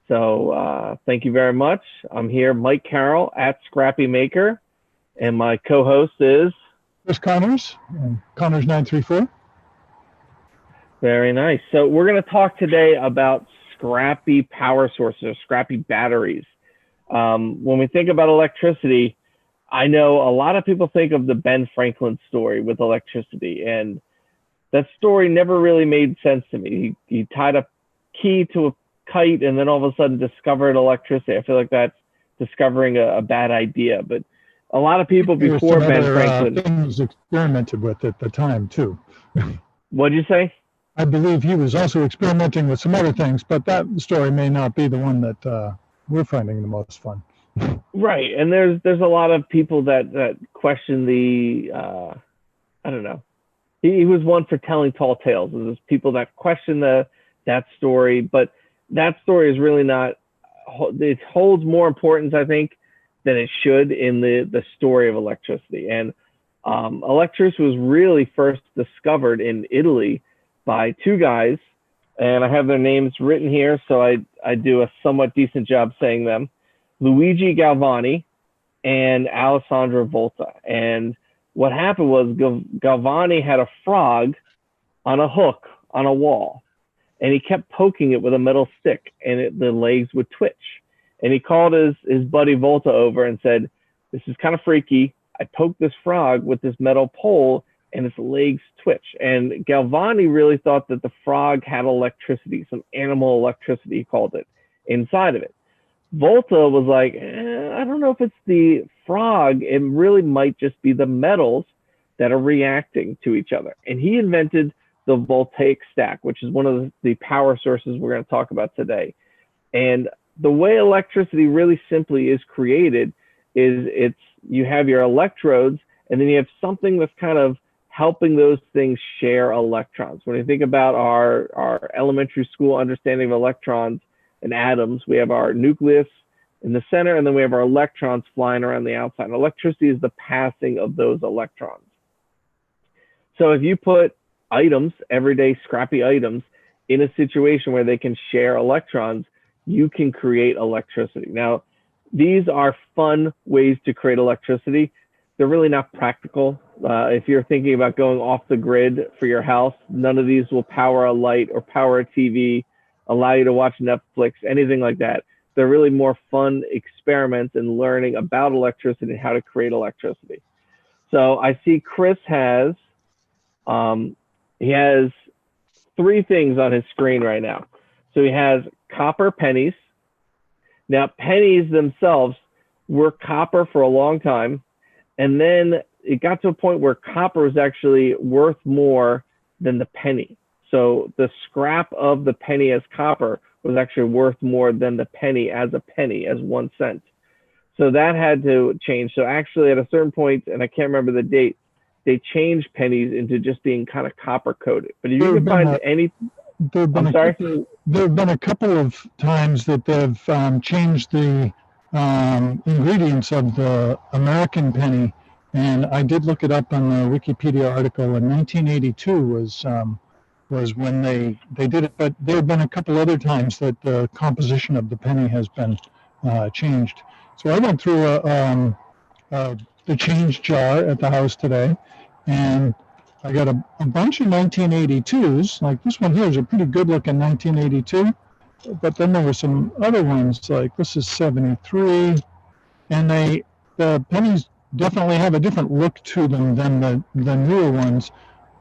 So thank you very much. I'm here, Mike Carroll at Scrappy Maker, and my co-host is Chris Connors, Connors 934. very nice. So we're going to talk today about scrappy power sources, or scrappy batteries. When we think about electricity, I know a lot of people think of the Ben Franklin story with electricity, and that story never really made sense to me. He tied a key to a kite and then all of a sudden discovered electricity. I feel like that's discovering a bad idea, but a lot of people before Ben Franklin things experimented with at the time too. What'd you say? I believe he was also experimenting with some other things, but that story may not be the one that we're finding the most fun. Right, and there's a lot of people that question the I don't know. He was one for telling tall tales. There's people that question that story, but that story is really not. It holds more importance, I think, than it should in the story of electricity. And electricity was really first discovered in Italy by two guys, and I have their names written here, so I do a somewhat decent job saying them: Luigi Galvani and Alessandro Volta. And what happened was Galvani had a frog on a hook on a wall, and he kept poking it with a metal stick, and the legs would twitch. And he called his buddy Volta over and said, "This is kind of freaky. I poked this frog with this metal pole, and its legs twitch." And Galvani really thought that the frog had electricity, some animal electricity, he called it, inside of it. Volta was like, I don't know if it's the frog. It really might just be the metals that are reacting to each other. And he invented the voltaic stack, which is one of the power sources we're going to talk about today. And the way electricity really simply is created is you have your electrodes, and then you have something that's kind of helping those things share electrons. When you think about our elementary school understanding of electrons and atoms, we have our nucleus in the center, and then we have our electrons flying around the outside. And electricity is the passing of those electrons. So if you put items, everyday scrappy items, in a situation where they can share electrons, you can create electricity. Now, these are fun ways to create electricity. They're really not practical. If you're thinking about going off the grid for your house, none of these will power a light or power a TV, allow you to watch Netflix, anything like that. They're really more fun experiments in learning about electricity and how to create electricity. So I see Chris has three things on his screen right now. So he has copper pennies. Now, pennies themselves were copper for a long time, and then it got to a point where copper was actually worth more than the penny. So the scrap of the penny as copper was actually worth more than the penny as 1 cent. So that had to change. So actually at a certain point, and I can't remember the date, they changed pennies into just being kind of copper coated. But if you can find any, there have been a couple of times that they've changed the ingredients of the American penny, and I did look it up on the Wikipedia article. In 1982 was when they did it, but there have been a couple other times that the composition of the penny has been changed. So I went through the change jar at the house today, and I got a bunch of 1982s. Like this one here is a pretty good looking 1982, but then there were some other ones, like this is 73, and the pennies definitely have a different look to them than the newer ones.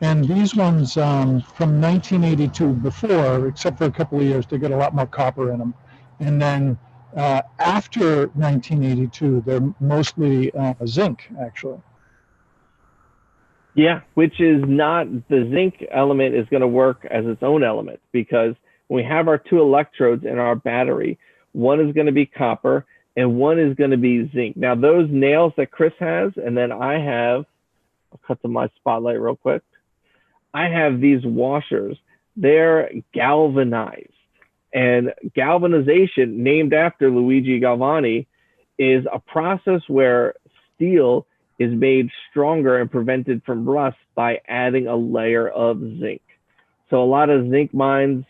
And these ones from 1982 before, except for a couple of years, they get a lot more copper in them. And then after 1982, they're mostly zinc, actually. Yeah, which is not, the zinc element is going to work as its own element, because when we have our two electrodes in our battery, one is going to be copper and one is going to be zinc. Now those nails that Chris has, and then I have, I'll cut to my spotlight real quick. I have these washers. They're galvanized, and galvanization, named after Luigi Galvani, is a process where steel is made stronger and prevented from rust by adding a layer of zinc. So a lot of zinc mines,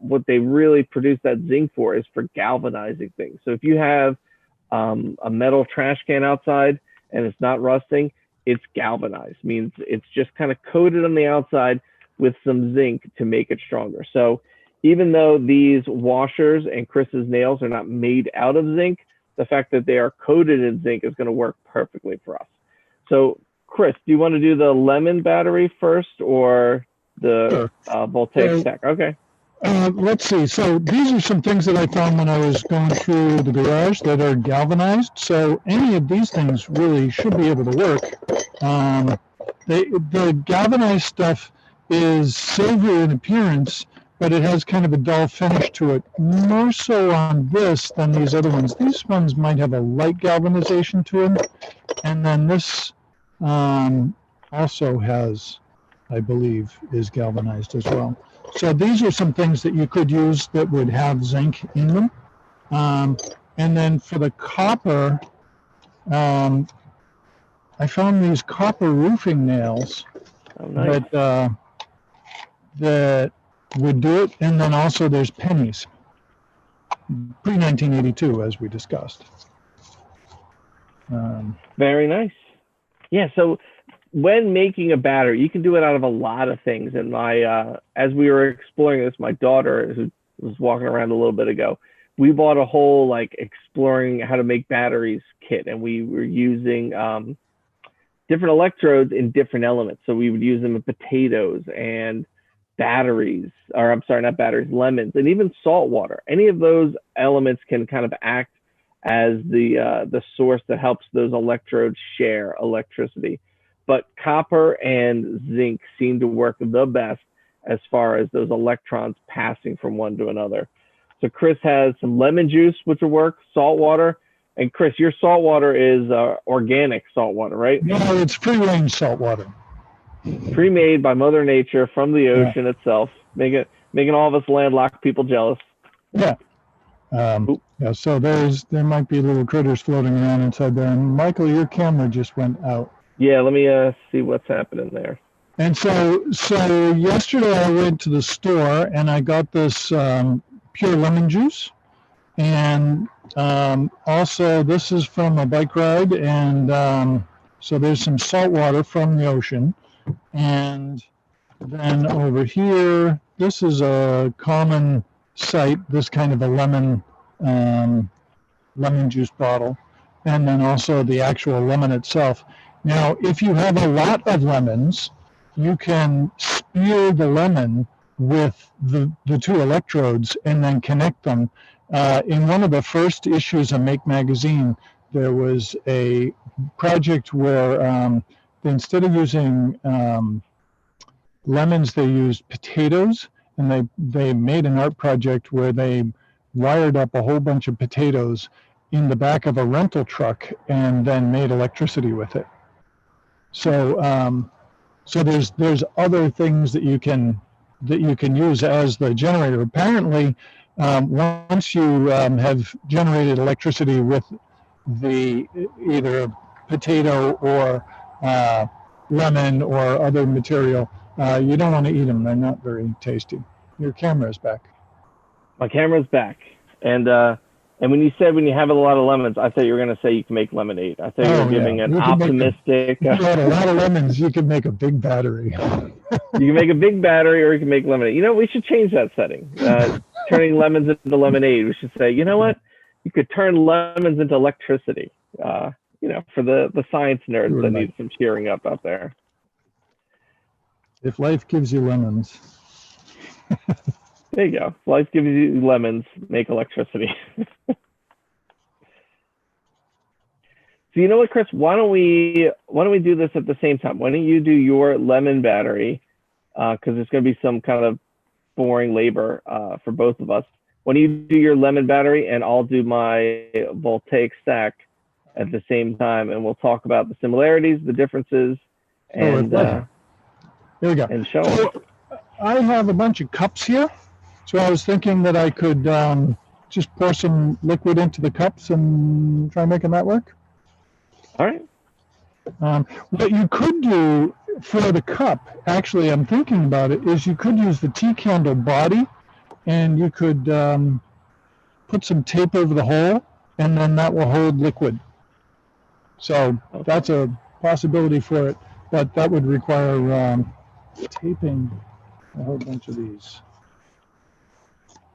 what they really produce that zinc for is for galvanizing things. So if you have a metal trash can outside and it's not rusting, it's galvanized, means it's just kind of coated on the outside with some zinc to make it stronger. So even though these washers and Chris's nails are not made out of zinc, the fact that they are coated in zinc is going to work perfectly for us. So Chris, do you want to do the lemon battery first or the Voltaic stack? Okay. Let's see. So these are some things that I found when I was going through the garage that are galvanized. So any of these things really should be able to work. The galvanized stuff is silver in appearance, but it has kind of a dull finish to it, more so on this than these other ones. These ones might have a light galvanization to them, and then this also has, I believe, is galvanized as well. So these are some things that you could use that would have zinc in them. And then for the copper, I found these copper roofing nails that would do it. And then also there's pennies, pre-1982, as we discussed. Very nice. Yeah, so when making a battery, you can do it out of a lot of things. And as we were exploring this, my daughter, who was walking around a little bit ago, we bought a whole like exploring how to make batteries kit, and we were using different electrodes in different elements. So we would use them in potatoes and batteries, or I'm sorry, not batteries, lemons, and even salt water. Any of those elements can kind of act as the source that helps those electrodes share electricity. But copper and zinc seem to work the best as far as those electrons passing from one to another. So Chris has some lemon juice, which will work, salt water. And Chris, your salt water is organic salt water, right? No, it's free-range salt water. Pre-made by Mother Nature from the ocean itself, making all of us landlocked people jealous. Yeah. Yeah. So there might be little critters floating around inside there. And Michael, your camera just went out. Yeah, let me see what's happening there. And so yesterday I went to the store and I got this pure lemon juice, and also this is from a bike ride, and so there's some salt water from the ocean, and then over here this is a common sight, this kind of a lemon juice bottle, and then also the actual lemon itself. Now, if you have a lot of lemons, you can spear the lemon with the two electrodes and then connect them. In one of the first issues of Make Magazine, there was a project where instead of using lemons, they used potatoes, and they made an art project where they wired up a whole bunch of potatoes in the back of a rental truck and then made electricity with it. So so there's other things that you can use as the generator. Apparently, once you have generated electricity with the either a potato or lemon or other material, you don't want to eat them. They're not very tasty. Your camera is back. My camera's back. And when you said when you have a lot of lemons, I thought you were going to say you can make lemonade. I thought you were giving an optimistic. If you had a lot of lemons, you could make a big battery. You can make a big battery, or you can make lemonade. You know, we should change that setting. Turning lemons into lemonade. We should say, you know what? You could turn lemons into electricity. You know, for the science nerds that need some cheering up out there. If life gives you lemons. There you go. Life gives you lemons, make electricity. So you know what, Chris? Why don't we do this at the same time? Why don't you do your lemon battery? Because there's going to be some kind of boring labor for both of us. Why don't you do your lemon battery, and I'll do my Voltaic stack at the same time, and we'll talk about the similarities, the differences, and here we go. And show them. I have a bunch of cups here. So I was thinking that I could just pour some liquid into the cups and try making that work. All right. What you could do for the cup, actually, I'm thinking about it, is you could use the tea candle body and you could put some tape over the hole, and then that will hold liquid. So Okay. that's a possibility for it, but that would require taping a whole bunch of these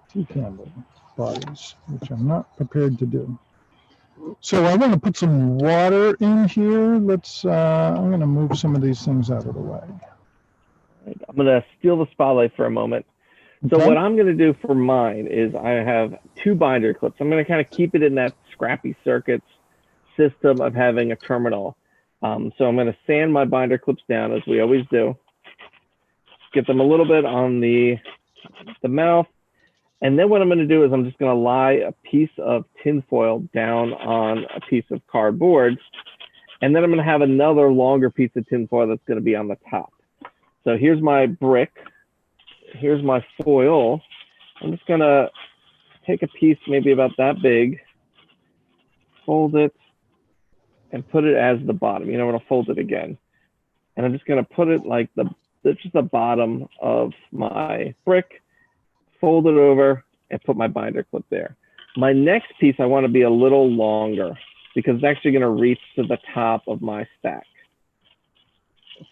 T-candle bodies, which I'm not prepared to do. So I want to put some water in here. Let's, I'm going to move some of these things out of the way. I'm going to steal the spotlight for a moment. So Okay. what I'm going to do for mine is I have 2 binder clips. I'm going to kind of keep it in that Scrappy Circuits system of having a terminal. So I'm going to sand my binder clips down, as we always do. Get them a little bit on the mouth. And then what I'm going to do is I'm just going to lie a piece of tinfoil down on a piece of cardboard. And then I'm going to have another longer piece of tinfoil that's going to be on the top. So here's my brick. Here's my foil. I'm just going to take a piece maybe about that big, fold it, and put it as the bottom. You know, I'm going to fold it again. And I'm just going to put it like just the bottom of my brick, fold it over, and put my binder clip there. My next piece, I want to be a little longer because it's actually going to reach to the top of my stack.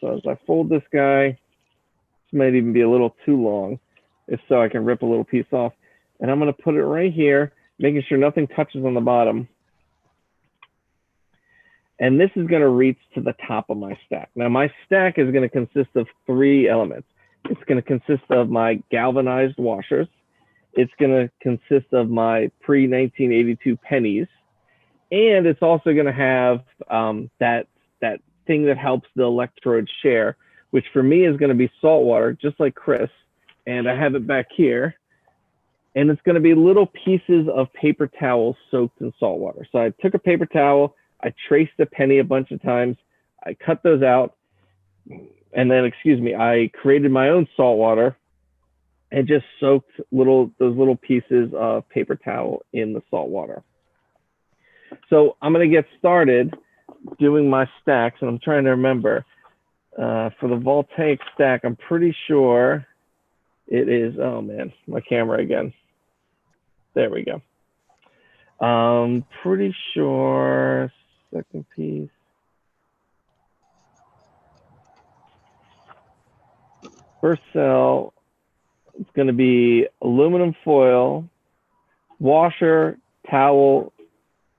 So as I fold this guy, this might even be a little too long. If so, I can rip a little piece off. And I'm going to put it right here, making sure nothing touches on the bottom. And this is going to reach to the top of my stack. Now, my stack is going to consist of 3 elements. It's going to consist of my galvanized washers. It's going to consist of my pre-1982 pennies. And it's also going to have that thing that helps the electrode share, which for me is going to be salt water, just like Chris. And I have it back here. And it's going to be little pieces of paper towels soaked in salt water. So I took a paper towel, I traced a penny a bunch of times, I cut those out, and then, I created my own salt water and just soaked those little pieces of paper towel in the salt water. So I'm going to get started doing my stacks, and I'm trying to remember. For the Voltaic stack, I'm pretty sure it is, oh man, my camera again. There we go. Pretty sure, second piece. First cell, it's going to be aluminum foil, washer, towel,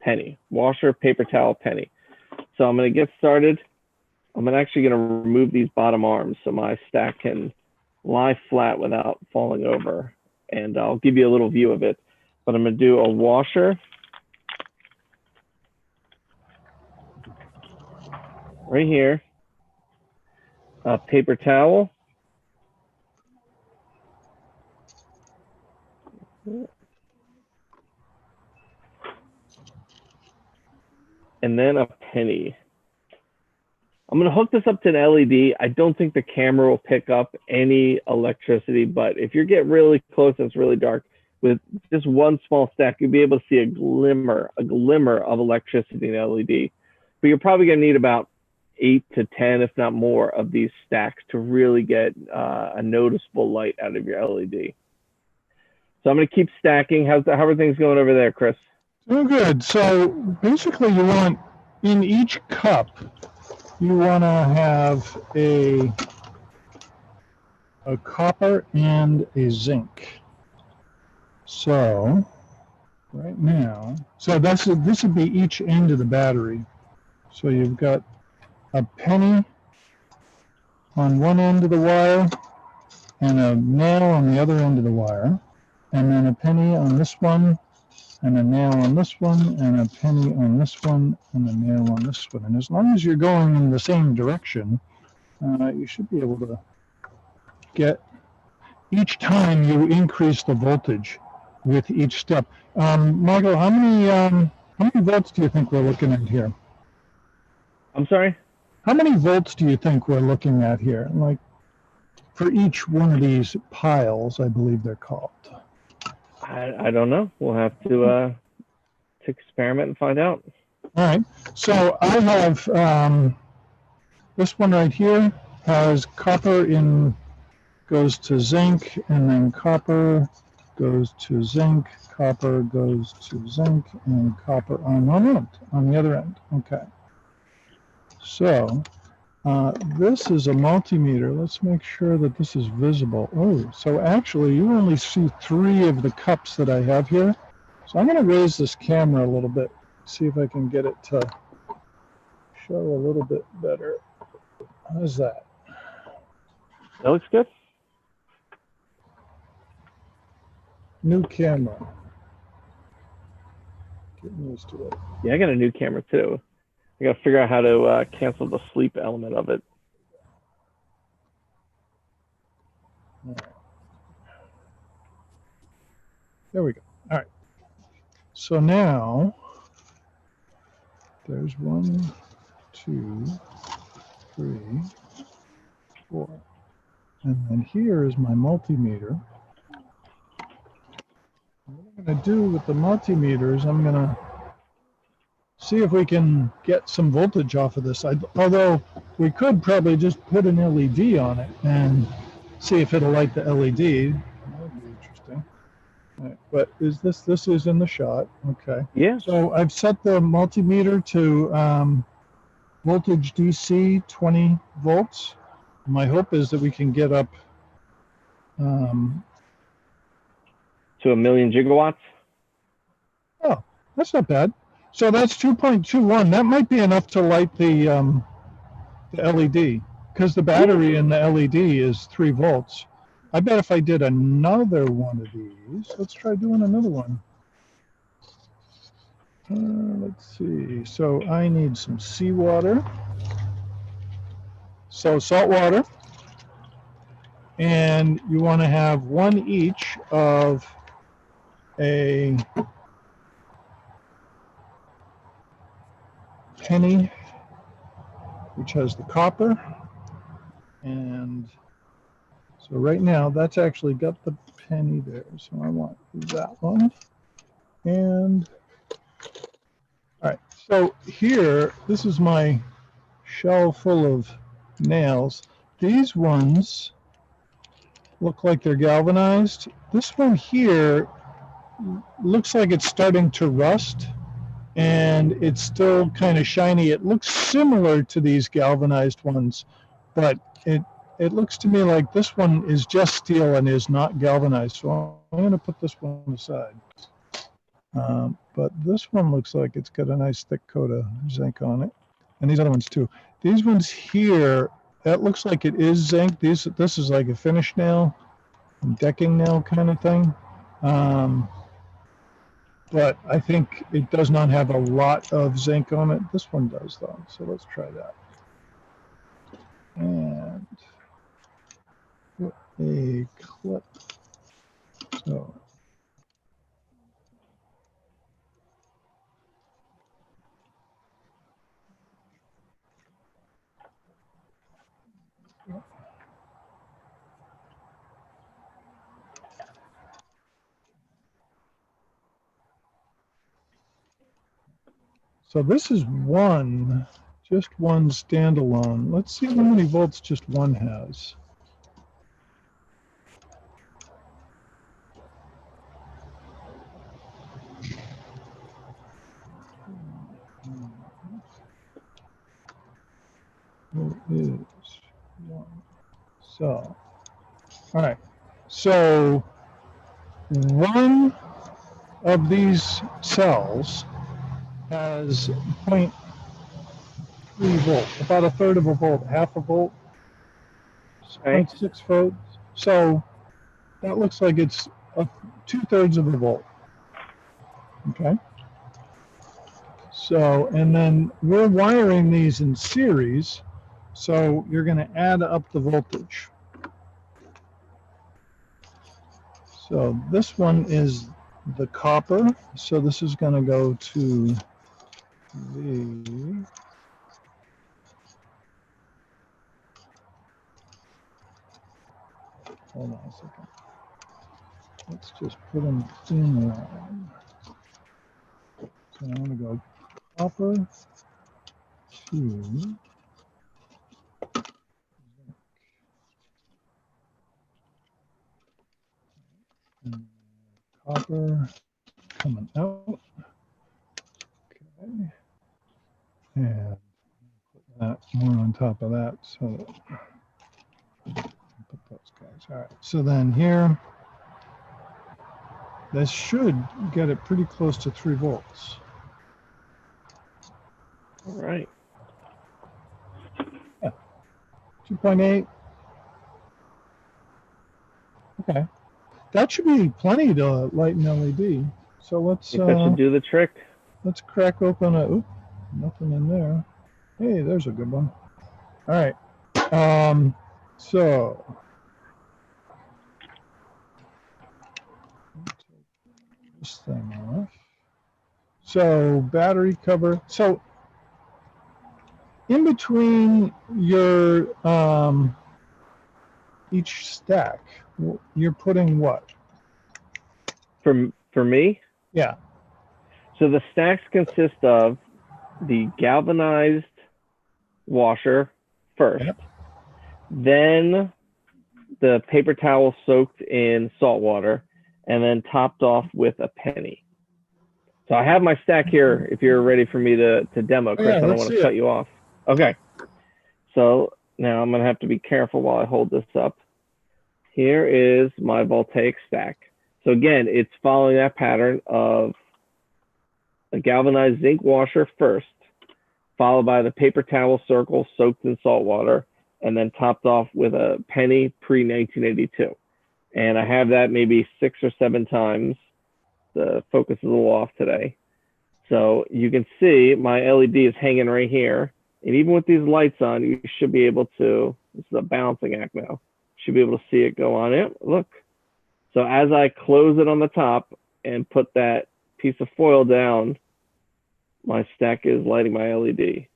penny. Washer, paper towel, penny. So I'm going to get started. I'm actually going to remove these bottom arms so my stack can lie flat without falling over. And I'll give you a little view of it. But I'm going to do a washer right here, a paper towel, and then a penny. I'm going to hook this up to an LED. I don't think the camera will pick up any electricity, but if you get really close and it's really dark, with just one small stack, you'll be able to see a glimmer of electricity in LED. But you're probably going to need about 8 to 10, if not more, of these stacks to really get a noticeable light out of your LED. So I'm going to keep stacking. How are things going over there, Chris? Oh, good. So basically you want, in each cup, you want to have a copper and a zinc. So right now, so this would be each end of the battery. So you've got a penny on one end of the wire and a nail on the other end of the wire, and then a penny on this one, and a nail on this one, and a penny on this one, and a nail on this one. And as long as you're going in the same direction, you should be able to get, each time you increase the voltage with each step. Michael, how many volts do you think we're looking at here? I'm sorry? How many volts do you think we're looking at here? Like, for each one of these piles, I believe they're called. I don't know. We'll have to experiment and find out. All right. So I have this one right here has copper in, goes to zinc, and then copper, goes to zinc, copper goes to zinc, and copper on one end, on the other end. Okay. So this is a multimeter. Let's make sure that this is visible. Oh, so actually you only see 3 of the cups that I have here. So I'm going to raise this camera a little bit, see if I can get it to show a little bit better. How's that? That looks good. New camera. Getting used to it. Yeah, I got a new camera too. I got to figure out how to cancel the sleep element of it. All right. There we go. All right. So now there's 1, 2, 3, 4. And then here is my multimeter. What I'm going to do with the multimeter is I'm going to see if we can get some voltage off of this. Although we could probably just put an LED on it and see if it'll light the LED. That would be interesting. All right, but this is in the shot. Okay. Yeah. So I've set the multimeter to voltage DC 20 volts. My hope is that we can get up to 1,000,000 gigawatts. Oh, that's not bad. So that's 2.21. That might be enough to light the LED, because the battery in the LED is 3 volts. I bet if I did another one of these, let's try doing another one. Let's see. So I need some seawater. So salt water. And you want to have 1 each of a penny, which has the copper. And so right now that's actually got the penny there. So I want that one. And all right, so here, this is my shell full of nails. These ones look like they're galvanized. This one here looks like it's starting to rust, and it's still kind of shiny. It looks similar to these galvanized ones, but it looks to me like this one is just steel and is not galvanized. So I'm going to put this one aside. But this one looks like it's got a nice thick coat of zinc on it. And these other ones too. These ones here, that looks like it is zinc. This is like a finish nail, decking nail kind of thing. But I think it does not have a lot of zinc on it. This one does though, so let's try that. And put a clip. So this is just one standalone. Let's see how many volts just one has. There is one. So, all right. So one of these cells has 0.3 volt, about a third of a volt, half a volt, 0.6 volts. So that looks like it's 2/3 of a volt. Okay. So, and then we're wiring these in series, so you're going to add up the voltage. So this one is the copper, so this is going to go to the hold on a second. Let's just put them in line. So I'm going to go copper to copper coming out. Okay. And put that one on top of that. So put those guys. All right. So then here, this should get it pretty close to 3 volts. All right. Yeah. 2.8. Okay. That should be plenty to light an LED. So let's That should do the trick. Let's crack open a. Oop, nothing in there. Hey, there's a good one. All right. So take this thing off. So battery cover. So in between your each stack, you're putting what? For me? Yeah. So the stacks consist of the galvanized washer first, Yep. then the paper towel soaked in salt water, and then topped off with a penny. So I have my stack here if you're ready for me to demo, Chris. Yeah, I don't let's want see to cut it. you off. Okay. So now I'm going to have to be careful while I hold this up. Here is my Voltaic stack. So again, it's following that pattern of a galvanized zinc washer first, followed by the paper towel circle soaked in salt water, and then topped off with a penny pre-1982. And I have that maybe 6 or 7 times. The focus is a little off today. So you can see my LED is hanging right here. And even with these lights on, you should be able to, this is a balancing act now, should be able to see it go on it. Look. So as I close it on the top and put that piece of foil down, my stack is lighting my LED.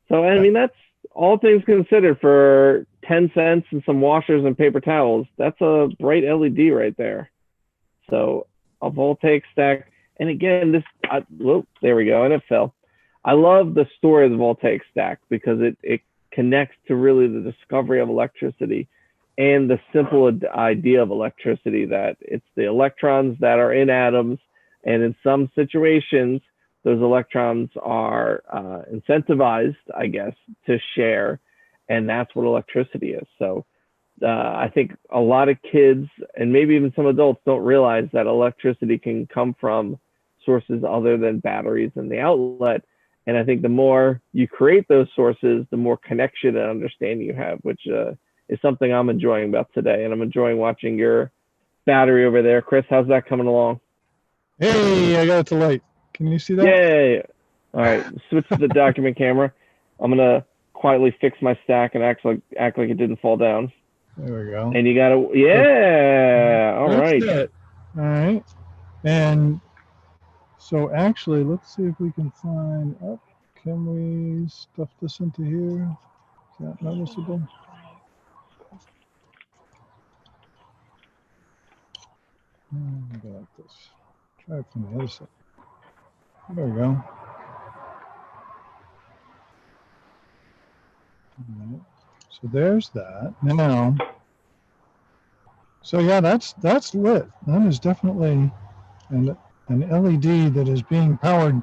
So, I mean, that's all things considered for 10 cents and some washers and paper towels. That's a bright LED right there. So a Voltaic stack. And again, there we go. And it fell. I love the story of the Voltaic stack because it connects to really the discovery of electricity and the simple idea of electricity, that it's the electrons that are in atoms. And in some situations, those electrons are incentivized, I guess, to share. And that's what electricity is. So I think a lot of kids and maybe even some adults don't realize that electricity can come from sources other than batteries and the outlet. And I think the more you create those sources, the more connection and understanding you have, which is something I'm enjoying about today. And I'm enjoying watching your battery over there. Chris, how's that coming along? Hey, I got it to light. Can you see that? Yay. All right, switch to the document camera. I'm going to quietly fix my stack and act like it didn't fall down. There we go. And you got to, yeah. All right. That's it. All right. And so actually, let's see if we can find, can we stuff this into here? Is that noticeable? Like this. Try it from the other side. There we go. All right. So there's that. Now, so yeah, that's lit. That is definitely an LED that is being powered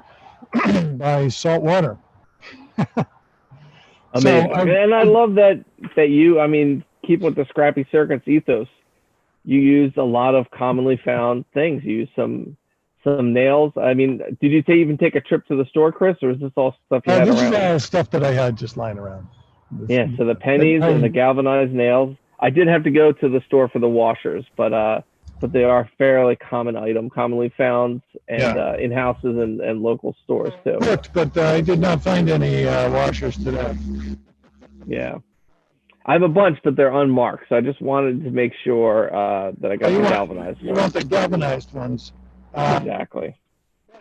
by salt water. Amazing. And I love that you, I mean, keep with the Scrappy Circuits ethos. You used a lot of commonly found things. You used some nails. I mean, did you even take a trip to the store, Chris, or is this all stuff you had this around? This is all stuff that I had just lying around. Yeah, so the pennies and the galvanized nails. I did have to go to the store for the washers, but they are fairly common item, commonly found, and in houses and local stores too. Correct, but I did not find any washers today. Yeah. I have a bunch, but they're unmarked, so I just wanted to make sure that I got the galvanized ones. You want the galvanized ones. Exactly.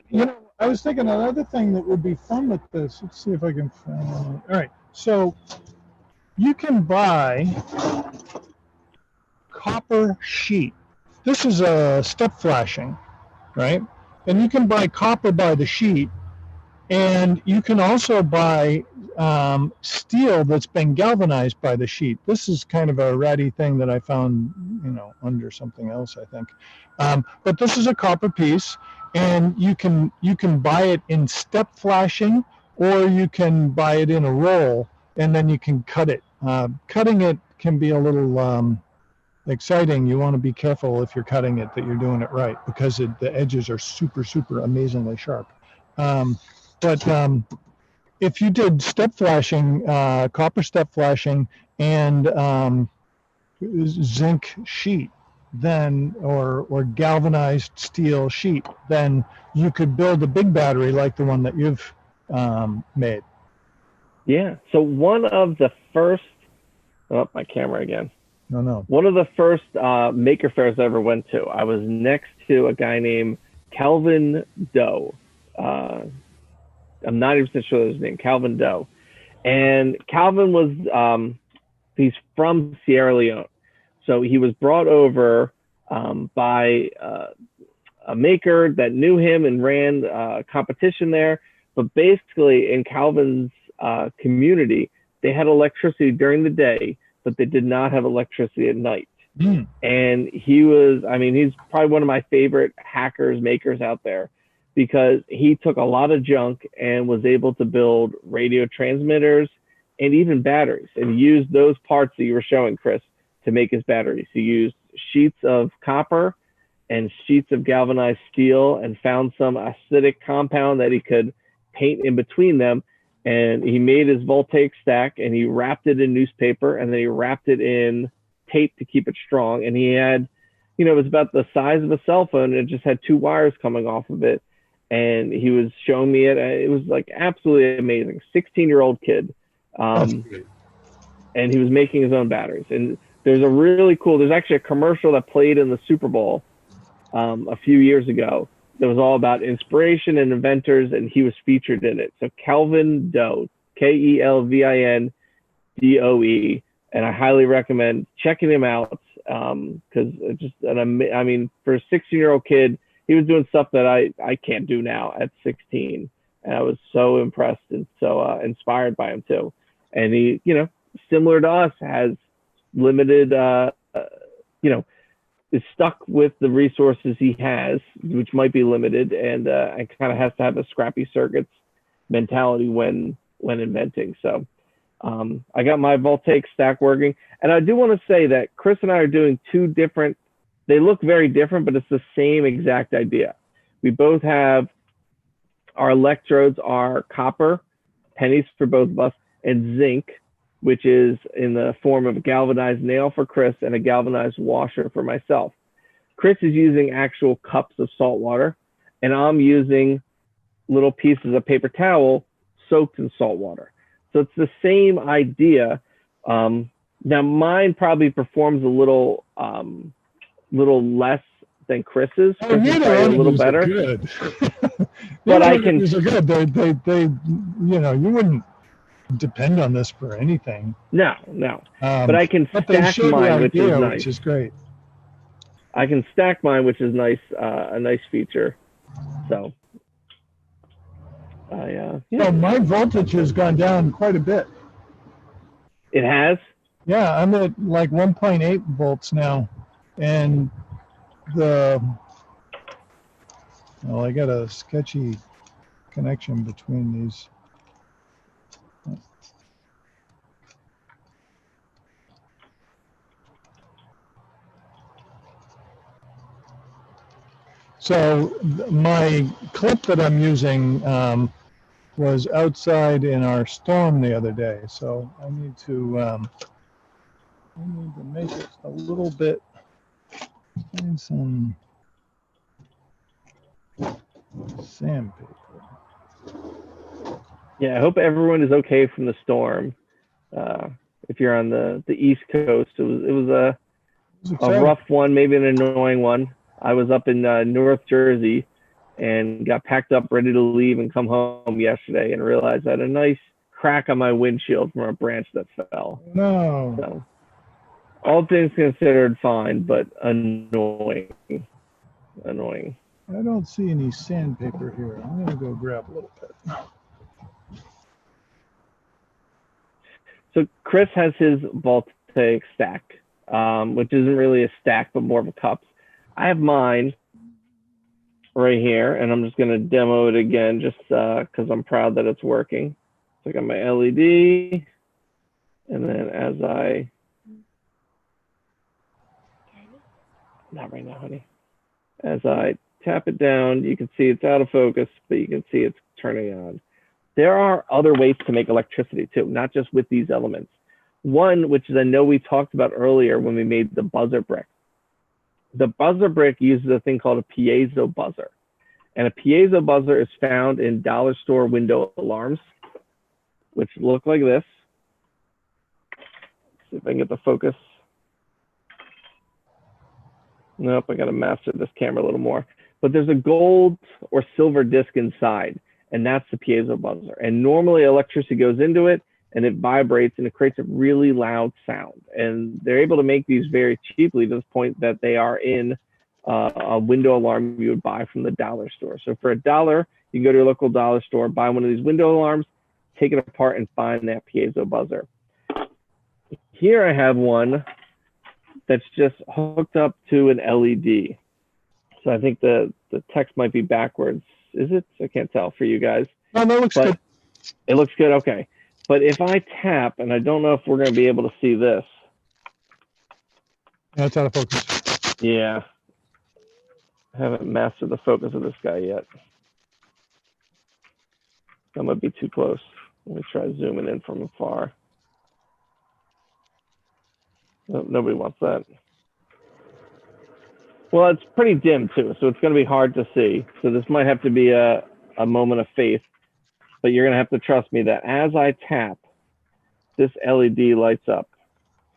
You know, I was thinking another thing that would be fun with this. Let's see if I can find it. All right, so you can buy copper sheet. This is a step flashing, right? And you can buy copper by the sheet, and you can also buy steel that's been galvanized by the sheet. This is kind of a ratty thing that I found, under something else, I think. But this is a copper piece, and you can buy it in step flashing, or you can buy it in a roll, and then you can cut it. Cutting it can be a little exciting. You want to be careful if you're cutting it that you're doing it right, because the edges are super, super amazingly sharp. But if you did step flashing, copper step flashing, and zinc sheet, then or galvanized steel sheet, then you could build a big battery like the one that you've made. Yeah. So one of the first, my camera again. No. One of the first maker fairs I ever went to, I was next to a guy named Calvin Doe. I'm not even sure his name, Calvin Doe. And Calvin was, he's from Sierra Leone. So he was brought over by a maker that knew him and ran a competition there. But basically in Calvin's community, they had electricity during the day, but they did not have electricity at night. And he's probably one of my favorite hackers, makers out there, because he took a lot of junk and was able to build radio transmitters and even batteries, and used those parts that you were showing, Chris, to make his batteries. He used sheets of copper and sheets of galvanized steel, and found some acidic compound that he could paint in between them. And he made his Voltaic stack, and he wrapped it in newspaper, and then he wrapped it in tape to keep it strong. And he had, it was about the size of a cell phone, and it just had 2 wires coming off of it. And he was showing me it. It was like absolutely amazing. 16-year-old kid. And he was making his own batteries. And there's actually a commercial that played in the Super Bowl a few years ago that was all about inspiration and inventors, and he was featured in it. So Calvin Doe, Kelvin Doe, and I highly recommend checking him out, because for a 16-year-old kid, he was doing stuff that I can't do now at 16. And I was so impressed and so inspired by him too. And he, similar to us, has limited, is stuck with the resources he has, which might be limited, and kind of has to have a Scrappy Circuits mentality when inventing. So I got my Voltaic stack working. And I do want to say that Chris and I are doing 2 different, they look very different, but it's the same exact idea. We both have, our electrodes are copper, pennies for both of us, and zinc, which is in the form of a galvanized nail for Chris and a galvanized washer for myself. Chris is using actual cups of salt water, and I'm using little pieces of paper towel soaked in salt water. So it's the same idea. Now mine probably performs a little less than Chris's. Oh, neither a little better. Good. But I can. These are good. They you wouldn't depend on this for anything. No. But I can stack mine, which is nice. Which is great. I can stack mine, which is nice. A nice feature. So. Well, my voltage has gone down quite a bit. It has? Yeah, I'm at like 1.8 volts now. And I got a sketchy connection between these. So my clip that I'm using was outside in our storm the other day. So I need to make it a little bit, find some sandpaper. Yeah, I hope everyone is okay from the storm. If you're on the East Coast, it was a rough one, maybe an annoying one. I was up in North Jersey and got packed up, ready to leave and come home yesterday, and realized I had a nice crack on my windshield from a branch that fell. No. So, all things considered, fine, but annoying. Annoying. I don't see any sandpaper here. I'm going to go grab a little bit. So Chris has his Voltaic stack, which isn't really a stack, but more of a cups. I have mine right here, and I'm just going to demo it again just because I'm proud that it's working. So I got my LED, and then as I, not right now, honey. As I tap it down, you can see it's out of focus, but you can see it's turning on. There are other ways to make electricity too, not just with these elements. One, which is I know we talked about earlier when we made the buzzer brick. The buzzer brick uses a thing called a piezo buzzer. And a piezo buzzer is found in dollar store window alarms, which look like this. Let's see if I can get the focus. Nope, I got to master this camera a little more. But there's a gold or silver disc inside, and that's the piezo buzzer. And normally electricity goes into it, and it vibrates, and it creates a really loud sound. And they're able to make these very cheaply to the point that they are in a window alarm you would buy from the dollar store. So for $1, you can go to your local dollar store, buy one of these window alarms, take it apart, and find that piezo buzzer. Here I have one that's just hooked up to an LED. So I think the text might be backwards. Is it? I can't tell for you guys. No, that looks good. It looks good, okay. But if I tap, and I don't know if we're going to be able to see this. Yeah, it's out of focus. Yeah. I haven't mastered the focus of this guy yet. That might be too close. Let me try zooming in from afar. No, nobody wants that. Well, it's pretty dim too, so it's going to be hard to see. So this might have to be a moment of faith, but you're going to have to trust me that as I tap, this LED lights up.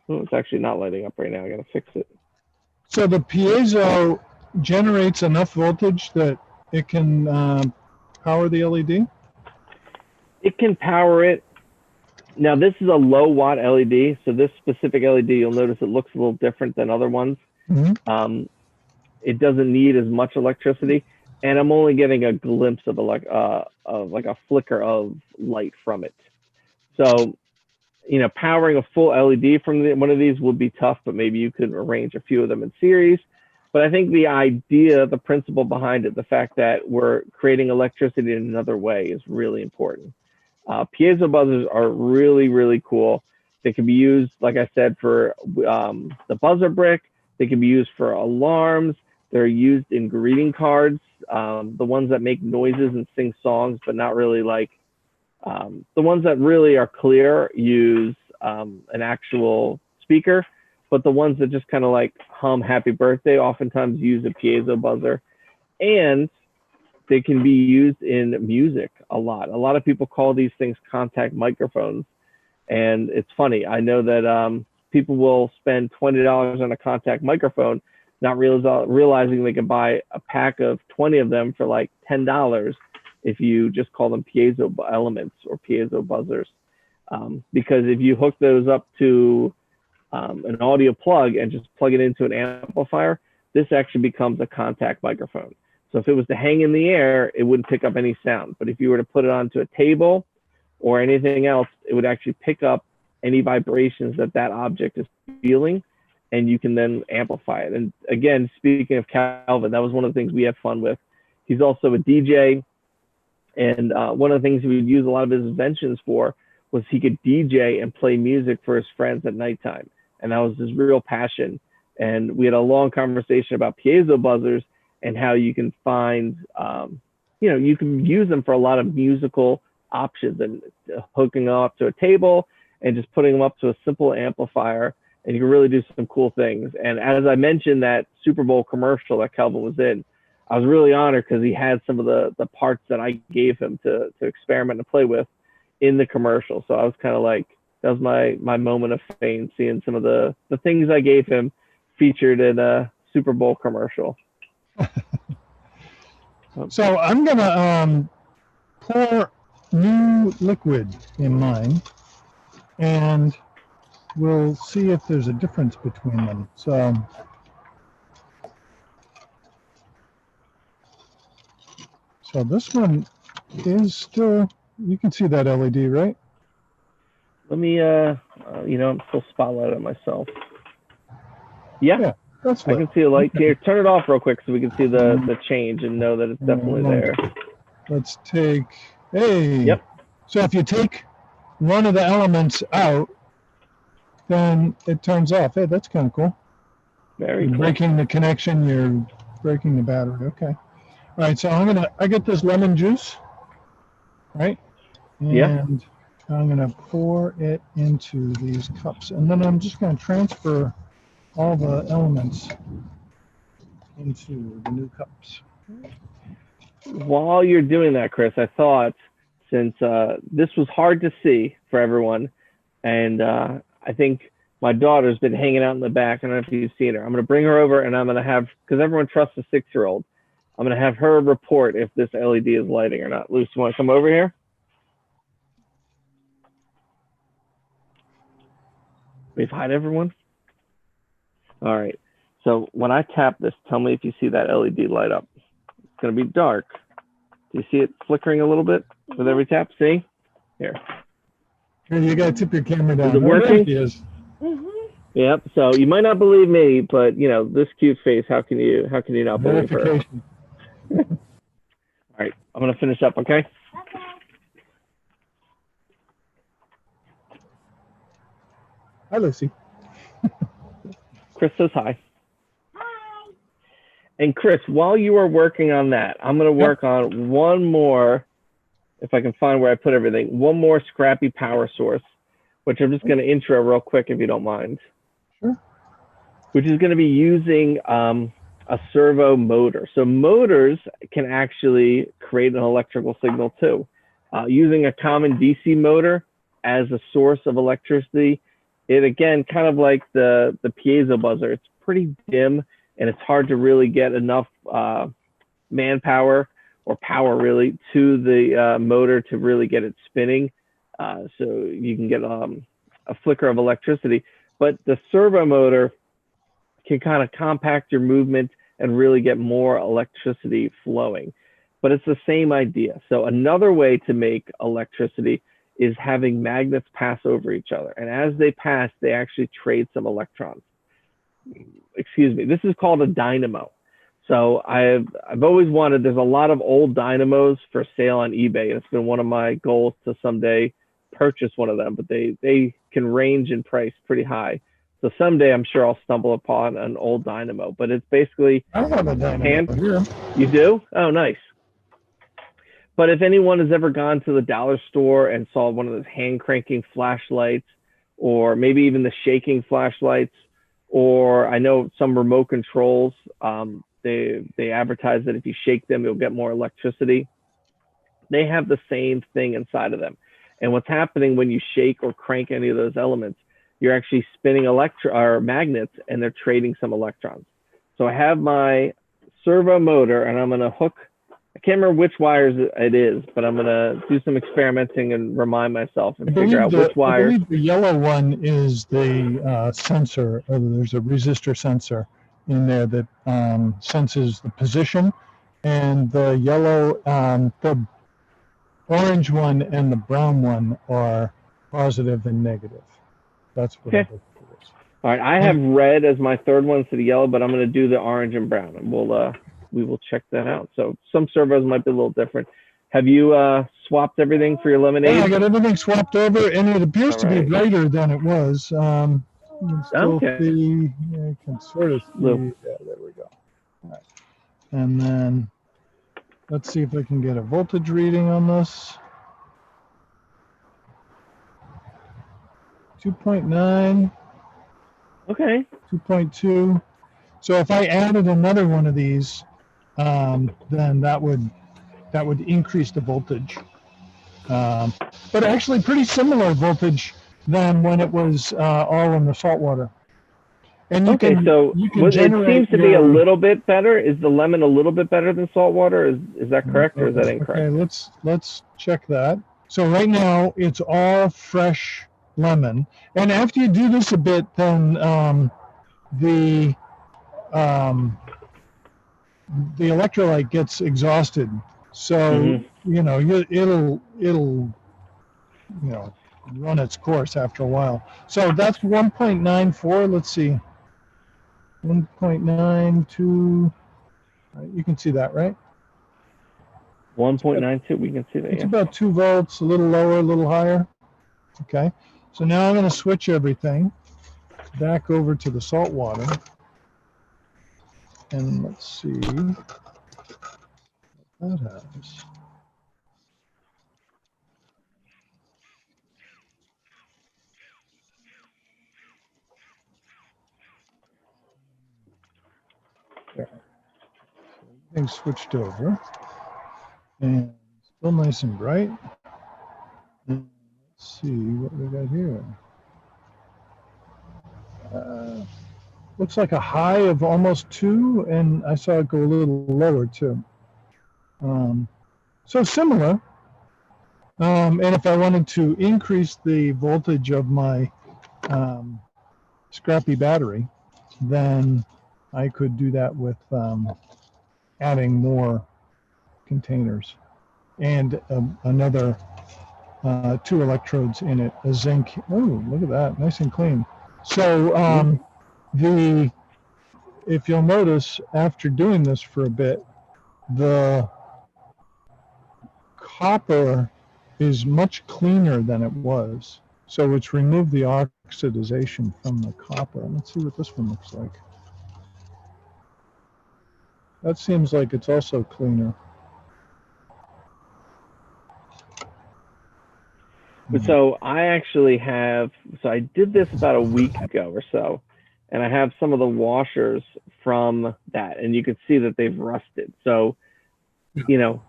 Oh, it's actually not lighting up right now. I got to fix it. So the piezo generates enough voltage that it can power the LED? It can power it. Now, this is a low watt LED, so this specific LED, you'll notice it looks a little different than other ones. Mm-hmm. It doesn't need as much electricity, and I'm only getting a glimpse of like a flicker of light from it. So, you know, powering a full LED from one of these would be tough, but maybe you could arrange a few of them in series. But I think the idea, the principle behind it, the fact that we're creating electricity in another way is really important. Piezo buzzers are really, really cool. They can be used, like I said, for the buzzer brick. They can be used for alarms. They're used in greeting cards, the ones that make noises and sing songs, but not really like the ones that really are clear use an actual speaker. But the ones that just kind of like hum happy birthday oftentimes use a piezo buzzer. And they can be used in music a lot. A lot of people call these things contact microphones. And it's funny. I know that people will spend $20 on a contact microphone, not realizing they can buy a pack of 20 of them for like $10 if you just call them piezo elements or piezo buzzers. Because if you hook those up to an audio plug and just plug it into an amplifier, this actually becomes a contact microphone. So if it was to hang in the air, it wouldn't pick up any sound. But if you were to put it onto a table or anything else, it would actually pick up any vibrations that that object is feeling, and you can then amplify it. And again, speaking of Calvin, that was one of the things we had fun with. He's also a DJ, and one of the things he would use a lot of his inventions for was he could DJ and play music for his friends at nighttime. And that was his real passion. And we had a long conversation about piezo buzzers and how you can find, you know, you can use them for a lot of musical options, and hooking them up to a table and just putting them up to a simple amplifier, and you can really do some cool things. And as I mentioned, that Super Bowl commercial that Calvin was in, I was really honored because he had some of the parts that I gave him to experiment and play with in the commercial. So I was kind of like, that was my moment of fame, seeing some of the things I gave him featured in a Super Bowl commercial. So I'm gonna pour new liquid in mine, and we'll see if there's a difference between them. So this one is still, you can see that LED, right? Let me I'm still spotlighting myself. Yeah, that's I can see a light here. Turn it off real quick so we can see the change and know that it's definitely there. Let's take, hey. Yep. So if you take one of the elements out, then it turns off. Hey, that's kind of cool. Very You're cool. breaking the connection, you're breaking the battery. Okay. All right, so I get this lemon juice, right? And I'm gonna pour it into these cups, and then I'm just gonna transfer all the elements into the new cups. While you're doing that, Chris, I thought, since this was hard to see for everyone, and I think my daughter's been hanging out in the back. I don't know if you've seen her. I'm going to bring her over, and I'm going to have, because everyone trusts a 6-year-old, I'm going to have her report if this LED is lighting or not. Luce, you want to come over here? We've hide everyone. All right. So when I tap this, tell me if you see that LED light up. It's going to be dark. Do you see it flickering a little bit with every tap? See? Here. Here, you got to tip your camera down. Is it working? There it is. Yep. So you might not believe me, but this cute face. How can you not believe her? All right. I'm going to finish up. Okay. Hi, Lucy. Chris says hi. Hi. And Chris, while you are working on that, I'm going to work on one more, if I can find where I put everything, one more Scrappy power source, which I'm just going to intro real quick if you don't mind. Sure. Which is going to be using a servo motor. So motors can actually create an electrical signal too. Using a common DC motor as a source of electricity, it again, kind of like the piezo buzzer, it's pretty dim and it's hard to really get enough manpower or power really to the motor to really get it spinning. So you can get a flicker of electricity, but the servo motor can kind of compact your movement and really get more electricity flowing. But it's the same idea. So another way to make electricity is having magnets pass over each other. And as they pass, they actually trade some electrons. Excuse me, this is called a dynamo. So I've always wanted, there's a lot of old dynamos for sale on eBay. And it's been one of my goals to someday purchase one of them, but they can range in price pretty high. So someday I'm sure I'll stumble upon an old dynamo, but it's basically. I have a dynamo here. You do? Oh, nice. But if anyone has ever gone to the dollar store and saw one of those hand cranking flashlights, or maybe even the shaking flashlights, or I know some remote controls, they advertise that if you shake them, you'll get more electricity. They have the same thing inside of them. And what's happening when you shake or crank any of those elements, you're actually spinning magnets and they're trading some electrons. So I have my servo motor and I'm going to hook, I can't remember which wires it is, but I'm going to do some experimenting and remind myself and figure out which wires. I believe the yellow one is the sensor. There's a resistor sensor in there that senses the position. And the yellow, the orange one and the brown one are positive and negative. That's what okay. All right, I have red as my third one to the yellow, but I'm going to do the orange and brown, and we will check that out. So some servos might be a little different. Have you swapped everything for your lemonade? Yeah, I got everything swapped over, and it appears to be brighter than it was. Okay. You can sort of see. Yeah, there we go. All right. And then let's see if I can get a voltage reading on this. 2.9. Okay. 2.2. So if I added another one of these, then that would increase the voltage. But actually pretty similar voltage than when it was all in the salt water. And you can it seems to be a little bit better. Is the lemon a little bit better than salt water? Is that correct or is that incorrect? Okay, let's check that. So right now it's all fresh lemon, and after you do this a bit, then the electrolyte gets exhausted. So it'll run its course after a while. So that's 1.94. Let's see. 1.92. You can see that, right? 1.92. We can see that. It's Yeah. about 2 volts, a little lower, a little higher. Okay. So now I'm going to switch everything back over to the salt water. And let's see what that has. There. So everything's switched over. And still nice and bright. And let's see what we got here. Looks like a high of almost 2, and I saw it go a little lower too. So similar. And if I wanted to increase the voltage of my Scrappy battery, then I could do that with adding more containers and another 2 electrodes in it, a zinc. Oh, look at that, nice and clean. So if you'll notice, after doing this for a bit, the copper is much cleaner than it was. So it's removed the oxidization from the copper. Let's see what this one looks like. That seems like it's also cleaner. So I actually have, so I did this about a week ago or so, and I have some of the washers from that, and you can see that they've rusted. So, you know,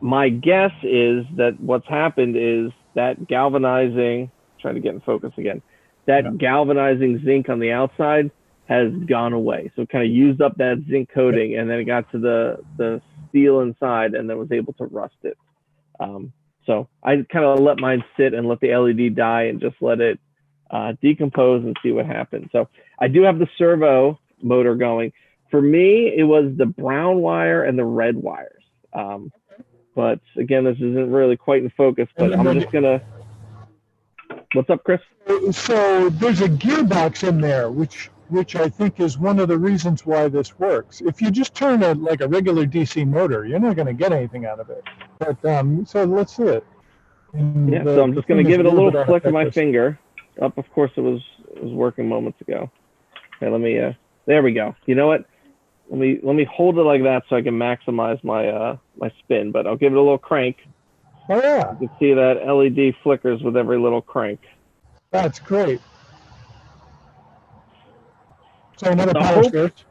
my guess is that what's happened is that galvanizing, trying to get in focus again, that galvanizing zinc on the outside has gone away. So it kind of used up that zinc coating, and then it got to the steel inside and then was able to rust it. So I kind of let mine sit and let the LED die and just let it decompose and see what happens. So I do have the servo motor going. For me, it was the brown wire and the red wires. But again, this isn't really quite in focus, but I'm just going to, what's up, Chris? So there's a gearbox in there, which I think is one of the reasons why this works. If you just turn like a regular DC motor, you're not going to get anything out of it. But so let's see it. Yeah, so I'm just going to give it a little flick of my finger. Up, of course, it was working moments ago. Okay, let me. There we go. You know what? Let me hold it like that so I can maximize my my spin. But I'll give it a little crank. Oh yeah. You can see that LED flickers with every little crank. That's great. So another power source.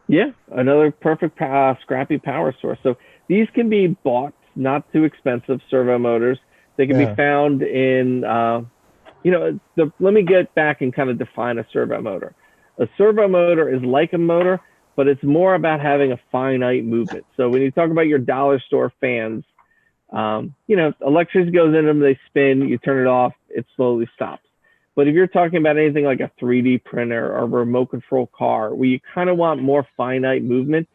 Yeah, another perfect Scrappy power source. So these can be bought, not too expensive servo motors. They can be found in, let me get back and kind of define a servo motor. A servo motor is like a motor, but it's more about having a finite movement. So when you talk about your dollar store fans, electricity goes into them, they spin, you turn it off, it slowly stops. But if you're talking about anything like a 3D printer or a remote control car, where you kind of want more finite movement,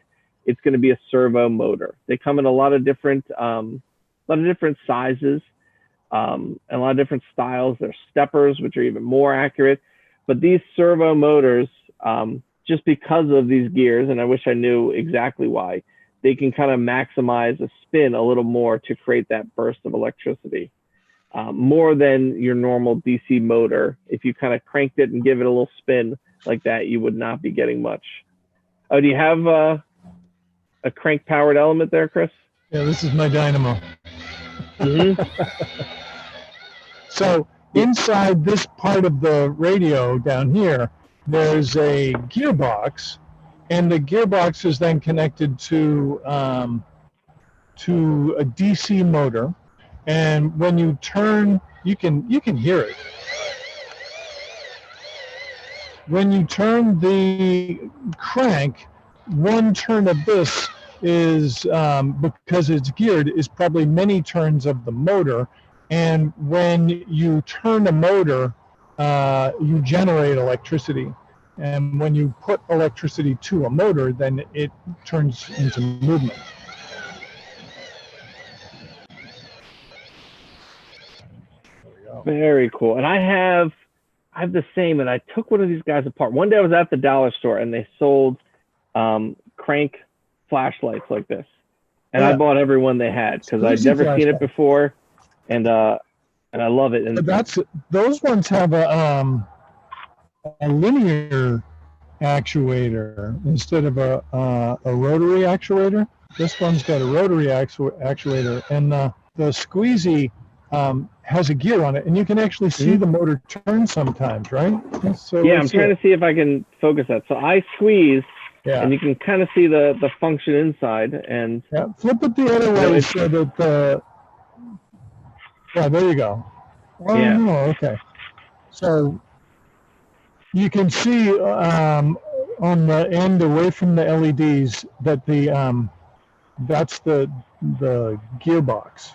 it's going to be a servo motor. They come in a lot of different sizes and a lot of different styles. There's steppers, which are even more accurate. But these servo motors, just because of these gears, and I wish I knew exactly why, they can kind of maximize a spin a little more to create that burst of electricity. More than your normal DC motor. If you kind of cranked it and give it a little spin like that, you would not be getting much. Oh, do you have a crank powered element there, Chris? Yeah, this is my dynamo. So inside this part of the radio down here, there's a gearbox, and the gearbox is then connected to a DC motor. And when you turn, you can hear it. When you turn the crank, one turn of this is, because it's geared, is probably many turns of the motor. And when you turn a motor, you generate electricity. And when you put electricity to a motor, then it turns into movement. go. Very cool. And I have the same, and I took one of these guys apart. One day I was at the dollar store and they sold crank flashlights like this. And I bought every one they had because I'd never seen it before. And I love it. And those ones have a linear actuator instead of a rotary actuator. This one's got a rotary actuator, and the squeezy has a gear on it, and you can actually see the motor turn sometimes, right? So yeah, I'm trying to see if I can focus that. So I squeeze, and you can kind of see the function inside. And flip it the other way so that there you go. Oh, no, okay. So you can see on the end away from the LEDs that that's the gearbox.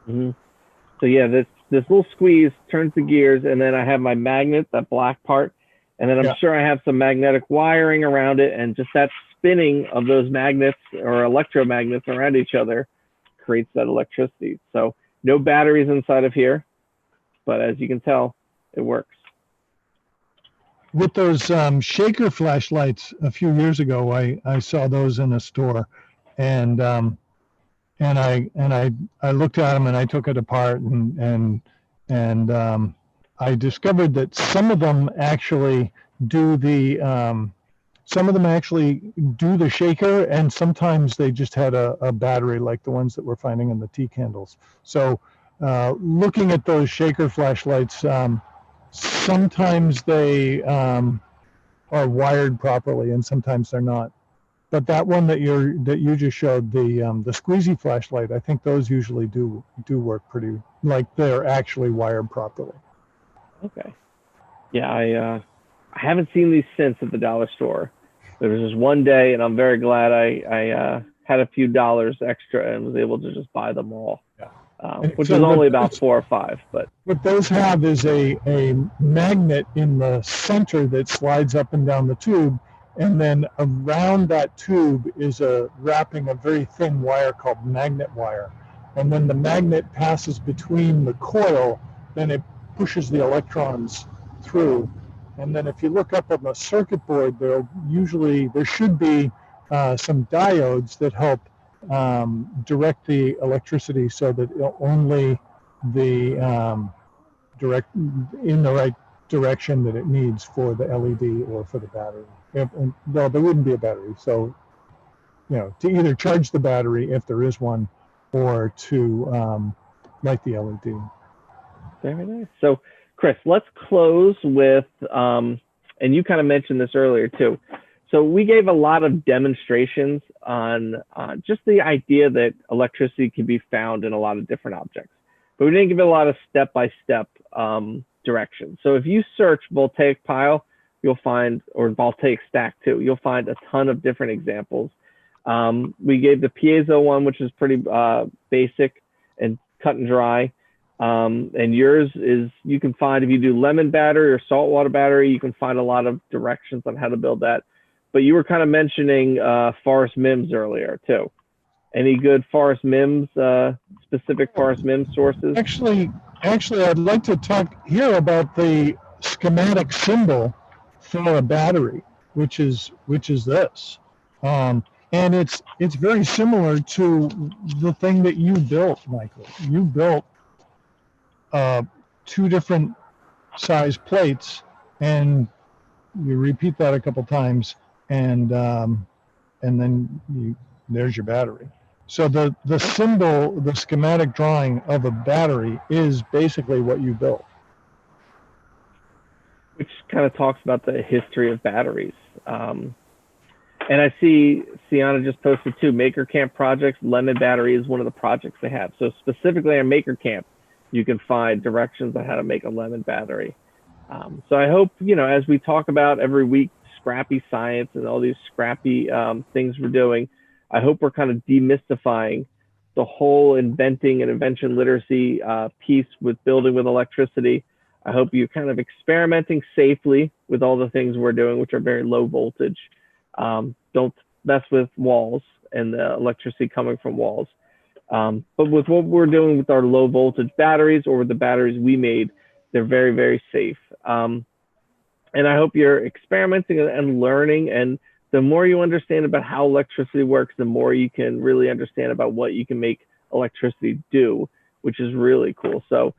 So yeah, this little squeeze turns the gears, and then I have my magnet, that black part, and then I'm sure I have some magnetic wiring around it, and just that spinning of those magnets or electromagnets around each other creates that electricity. So no batteries inside of here, but as you can tell, it works. With those shaker flashlights a few years ago, I saw those in a store, and I looked at them and I took it apart and I discovered that some of them actually do the shaker, and sometimes they just had a battery like the ones that we're finding in the tea candles. So looking at those shaker flashlights, sometimes they are wired properly and sometimes they're not. But that one that you just showed, the squeezy flashlight, I think those usually do work pretty, like they're actually wired properly. Okay. Yeah, I haven't seen these since at the dollar store. There was just one day, and I'm very glad I had a few dollars extra and was able to just buy them all. Which is only about 4 or 5. But what those have is a magnet in the center that slides up and down the tube, and then around that tube is wrapping a very thin wire called magnet wire. And when the magnet passes between the coil, then it pushes the electrons through. And then if you look up on the circuit board, there should be some diodes that help direct the electricity so that only the direct in the right direction that it needs for the LED or for the battery. Well, there wouldn't be a battery, so to either charge the battery if there is one, or to light the LED. Very nice. So, Chris, let's close with, and you kind of mentioned this earlier too. So we gave a lot of demonstrations on just the idea that electricity can be found in a lot of different objects, but we didn't give it a lot of step-by-step directions. So if you search Voltaic Pile, you'll find, or Voltaic Stack too, you'll find a ton of different examples. We gave the piezo one, which is pretty basic and cut and dry. And yours is, you can find, if you do lemon battery or saltwater battery, you can find a lot of directions on how to build that. But you were kind of mentioning Forest MIMS earlier too. Any good Forest MIMS, specific Forest MIMS sources? Actually, I'd like to talk here about the schematic symbol for a battery, which is this. And it's very similar to the thing that you built, Michael. You built 2 different size plates, and you repeat that a couple times, and then there's your battery. So the symbol, the schematic drawing of a battery is basically what you built. Which kind of talks about the history of batteries. And I see Sienna just posted too, Maker Camp projects. Lemon battery is one of the projects they have. So specifically on Maker Camp, you can find directions on how to make a lemon battery. So I hope, as we talk about every week, scrappy science and all these scrappy things we're doing, I hope we're kind of demystifying the whole inventing and invention literacy piece with building with electricity. I hope you're kind of experimenting safely with all the things we're doing, which are very low voltage. Don't mess with walls and the electricity coming from walls. But with what we're doing with our low voltage batteries or with the batteries we made, they're very, very safe. And I hope you're experimenting and learning. And the more you understand about how electricity works, the more you can really understand about what you can make electricity do, which is really cool. So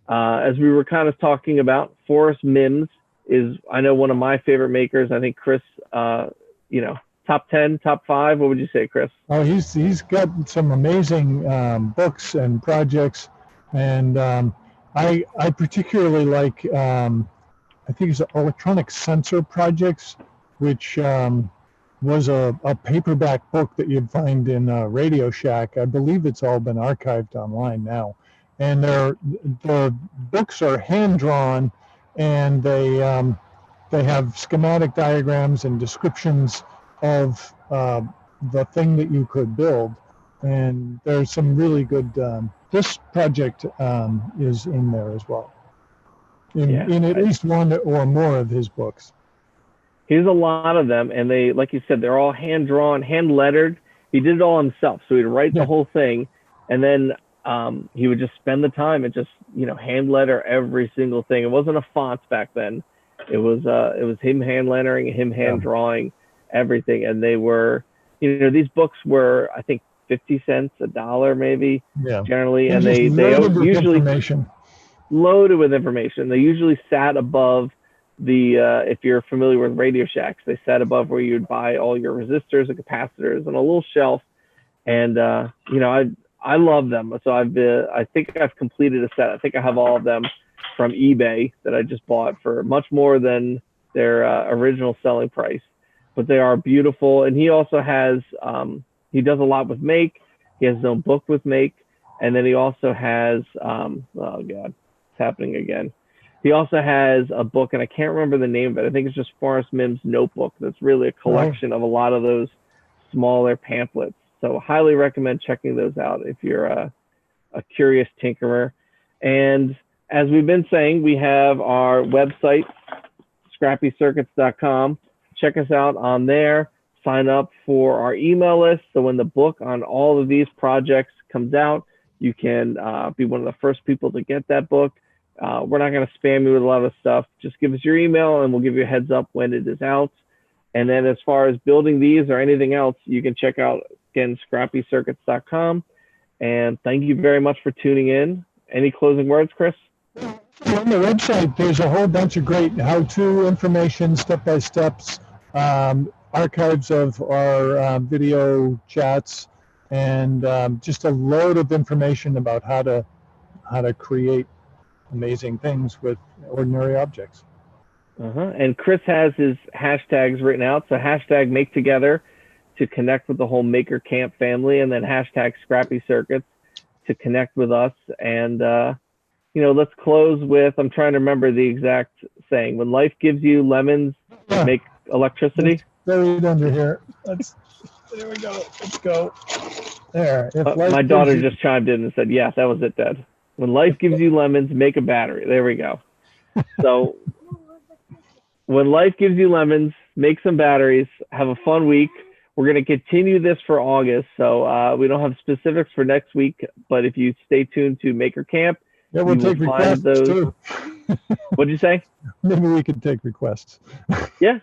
as we were kind of talking about, Forrest Mims is, I know, one of my favorite makers. I think Chris, top 10, top 5. What would you say, Chris? Oh, he's got some amazing books and projects, and I particularly like I think it's Electronic Sensor Projects, which was a paperback book that you'd find in Radio Shack. I believe it's all been archived online now, and the books are hand drawn, and they have schematic diagrams and descriptions of the thing that you could build, and there's some really good. This project is in there as well, in at least one or more of his books. He has a lot of them, and they, like you said, they're all hand drawn, hand lettered. He did it all himself, so he'd write the whole thing, and then he would just spend the time and just hand letter every single thing. It wasn't a font back then. It was him hand lettering, him hand drawing everything, and they were, these books were, I think, 50 cents, $1 maybe, generally, and they usually loaded with information. They usually sat above the if you're familiar with Radio Shacks, they sat above where you'd buy all your resistors and capacitors on a little shelf, and I love them. So I think I've completed a set. I think I have all of them from eBay that I just bought for much more than their original selling price. But they are beautiful. And he also has, he does a lot with Make. He has his own book with Make. And then he also has, oh God, it's happening again. He also has a book, and I can't remember the name of it. I think it's just Forrest Mims Notebook. That's really a collection of a lot of those smaller pamphlets. So highly recommend checking those out if you're a curious tinkerer. And as we've been saying, we have our website, scrappycircuits.com. Check us out on there. Sign up for our email list. So when the book on all of these projects comes out, you can be one of the first people to get that book. We're not going to spam you with a lot of stuff. Just give us your email and we'll give you a heads up when it is out. And then as far as building these or anything else, you can check out, again, scrappycircuits.com. And thank you very much for tuning in. Any closing words, Chris? On the website, there's a whole bunch of great how-to information, step-by-steps, archives of our video chats, and just a load of information about how to create amazing things with ordinary objects. And Chris has his hashtags written out. So hashtag Make Together to connect with the whole Maker Camp family, and then hashtag Scrappy Circuits to connect with us. And let's close with, I'm trying to remember the exact saying. When life gives you lemons, make electricity. It's buried under here. There we go. Let's go. There. My daughter just chimed in and said, yeah, that was it, Dad. When life gives you lemons, make a battery. There we go. So when life gives you lemons, make some batteries. Have a fun week. We're going to continue this for August. So we don't have specifics for next week, but if you stay tuned to Maker Camp, yeah, we'll take requests too. What'd you say? Maybe we could take requests. Yeah,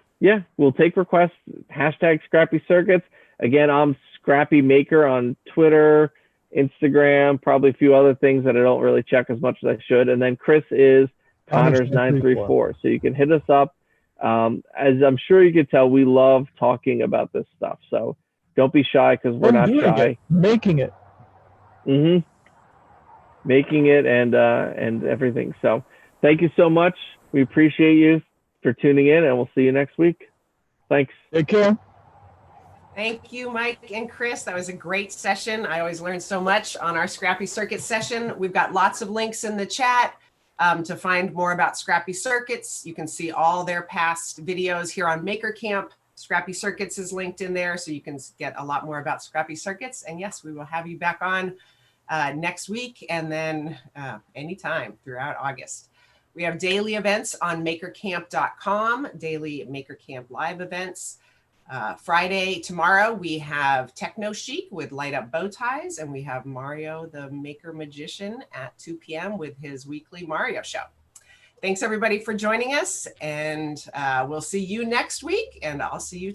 we'll take requests. Hashtag Scrappy Circuits. Again, I'm Scrappy Maker on Twitter, Instagram, probably a few other things that I don't really check as much as I should. And then Chris is Connors934. So you can hit us up. As I'm sure you could tell, we love talking about this stuff. So don't be shy, because we're not shy. Making it. Making it and everything. So thank you so much. We appreciate you for tuning in, and we'll see you next week. Thanks. Take care. Thank you, Mike and Chris. That was a great session. I always learn so much on our Scrappy Circuit session. We've got lots of links in the chat to find more about Scrappy Circuits. You can see all their past videos here on Maker Camp. Scrappy Circuits is linked in there, so you can get a lot more about Scrappy Circuits. And yes, we will have you back on next week, and then anytime throughout August. We have daily events on makercamp.com, daily Maker Camp live events. Friday, tomorrow, we have Techno Chic with Light Up Bow Ties, and we have Mario the Maker Magician at 2 p.m. with his weekly Mario show. Thanks everybody for joining us, and we'll see you next week, and I'll see you